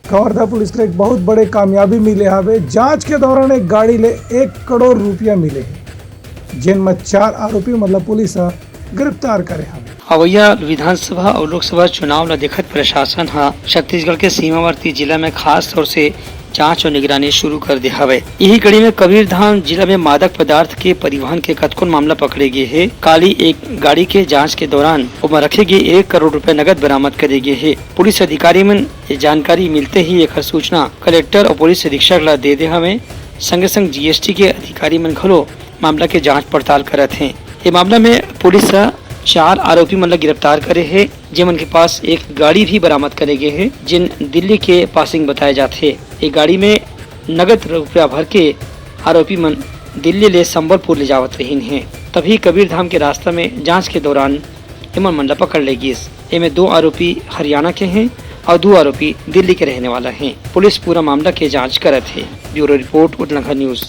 Kawardha police को एक बहुत बड़े कामयाबी मिले हवे। जांच के दौरान एक गाड़ी ले 1 करोड़ रुपया मिले हैं, जिनमें 4 आरोपी मतलब पुलिस गिरफ्तार करे हवे। अवैया विधानसभा और लोकसभा चुनाव ला देखत प्रशासन हा छत्तीसगढ़ के सीमावर्ती जिला में खास तौर से जांच और निगरानी शुरू कर दिया हवे। यही कड़ी में कबीरधाम जिला में मादक पदार्थ के परिवहन के कतकों मामला पकड़े गए है। काली एक गाड़ी के जांच के दौरान उमा रखे गए 1 करोड़ रुपए नगद बरामद करे गए है। पुलिस अधिकारी मन ये जानकारी मिलते ही एक सूचना कलेक्टर और पुलिस अधीक्षक ला दे दे हमें। संगे संग जीएसटी के अधिकारी मन घलो मामला के जाँच पड़ताल करत है। ये मामला में पुलिस 4 आरोपी मन गिरफ्तार करे है, जिनके पास एक गाड़ी भी बरामद करे गए है, जिन दिल्ली के पासिंग बताए जाते हैं। एक गाड़ी में नगद रुपया भर के आरोपी मन दिल्ली ले संबलपुर ले जावत रहीन है। तभी कबीरधाम के रास्ता में जांच के दौरान इमन मन पकड़ ले गई। इनमें 2 आरोपी हरियाणा के हैं और 2 आरोपी दिल्ली के रहने वाला हैं। पुलिस पूरा मामला के जाँच करत है। ब्यूरो रिपोर्ट उदलंघा न्यूज।